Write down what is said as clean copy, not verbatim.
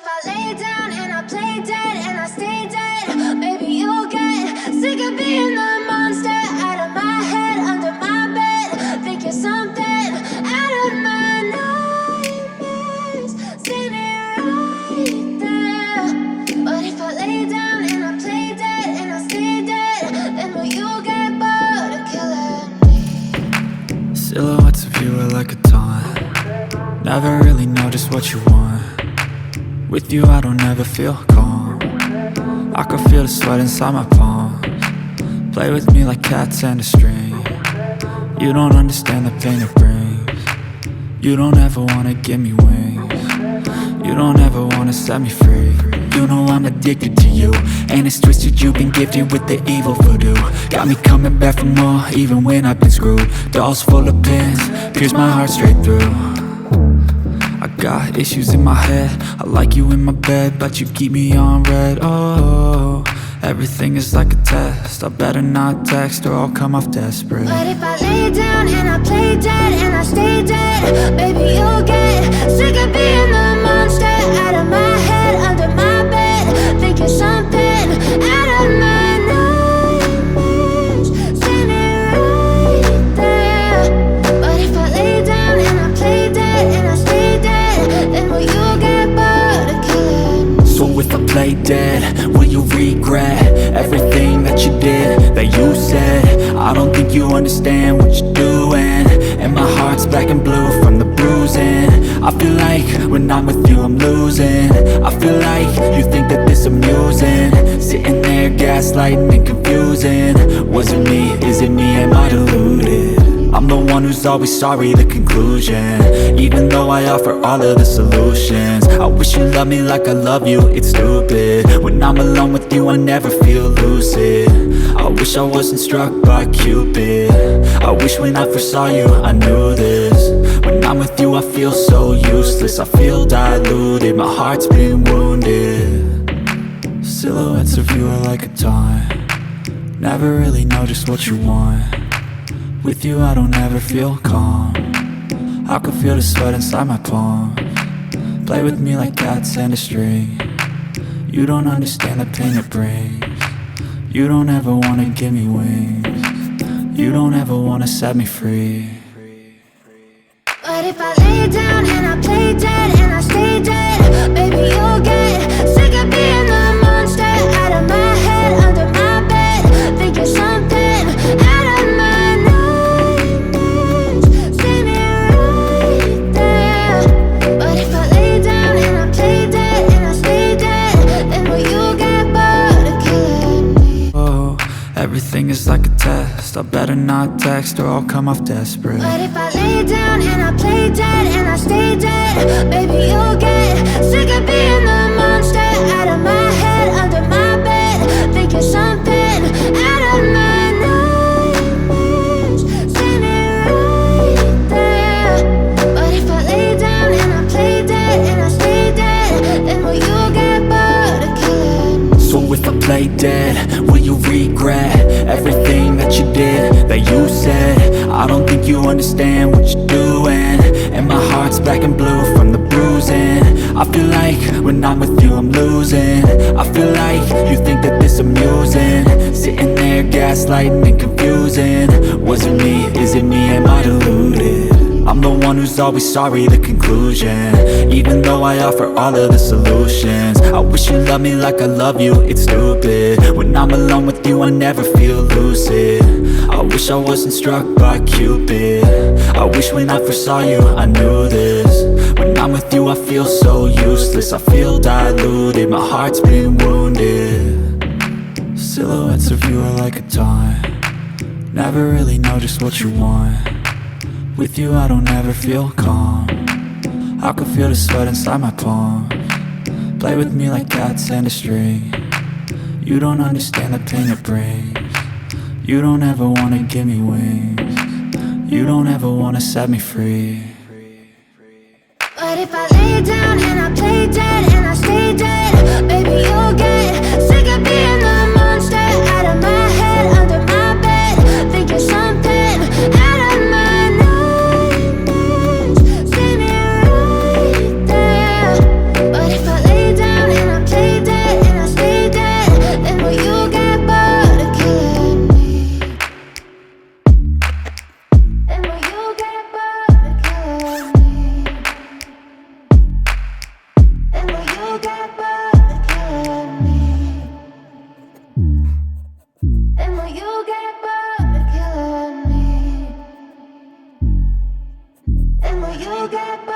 if I lay down and I play dead and I stay dead, maybe you'll get sick of being the monster out of my head, under my bed. Think you're something out of my nightmares, standing right there. But if I lay down and I play dead and I stay dead, then will you get bored of killing me? Silhouettes of you are like a taunt. Never really know just what you want. With you I don't ever feel calm. I can feel the sweat inside my palms. Play with me like cats and a string. You don't understand the pain it brings. You don't ever wanna give me wings. You don't ever wanna set me free. You know I'm addicted to you, and it's twisted, you've been gifted with the evil voodoo. Got me coming back for more, even when I've been screwed. Dolls full of pins, pierce my heart straight through. I got issues in my head, I like you in my bed, but you keep me on red. Oh, everything is like a test, I better not text or I'll come off desperate. But if I lay down and I play dead and I stay dead, baby you'll get sick of being the monster out of my head, under my bed. Think you're something out of my nightmares, standing right there. But if I lay down and I play dead and I stay dead, then will you get bored of killing me? So if I play dead, will you regret everything that you did, that you said? I don't think you understand what you're doing, and my heart's black and blue from the bruising. I feel like when I'm with you I'm losing. I feel like you think that this amusing, sitting there gaslighting and confusing. Was it me? Is it me? Am I deluded? I'm the one who's always sorry, the conclusion, even though I offer all of the solutions. I wish you loved me like I love you, it's stupid. When I'm alone with you I never feel lucid. I wish I wasn't struck by Cupid. I wish when I first saw you I knew this. When I'm with you I feel so useless, I feel diluted, my heart's been wounded. Silhouettes of you are like a taunt. Never really know just what you want. With you I don't ever feel calm. I can feel the sweat inside my palms. Play with me like cats and a string. You don't understand the pain it brings. You don't ever wanna give me wings. You don't ever wanna set me free. But if I lay down and I play dead and I stay dead, baby you'll get sick of being the monster out of my head, under my bed. Think you're something out of my nightmares, standing right there. But if I lay down and I play dead and I stay dead, then will you get bored of killing me? Oh, everything is like a test, I better not text or I'll come off desperate. But if I lay down and I play dead and I stay dead, baby you'll get sick of being the monster out of my head, under my bed. Think you're something out of my nightmares, standing right there. But if I lay down and I play dead and I stay dead, then will you get bored of killing me? So if I play dead, will you regret everything that you did, that you said? I don't think you understand what you're doing, and my heart's black and blue from the bruising. I feel like when I'm with you I'm losing. I feel like you think that this amusing, sitting there gaslighting and confusing. Was it me? Is it me? Am I deluded? I'm the one who's always sorry, the conclusion, even though I offer all of the solutions. I wish you loved me like I love you, it's stupid. When I'm alone with you I never feel lucid. I wish I wasn't struck by Cupid. I wish when I first saw you I knew this. When I'm with you I feel so useless, I feel diluted, my heart's been wounded. Silhouettes of you are like a taunt. Never really know just what you want. With you I don't ever feel calm. I can feel the sweat inside my palms. Play with me like cats and a string. You don't understand the pain it brings. You don't ever wanna give me wings. You don't ever wanna set me free. But if I lay down and I play dead and I stay dead, baby you'll get sick of being the monster out of my head, under my bed. Think you're something out of my nightmares, standing right there. But if I lay down get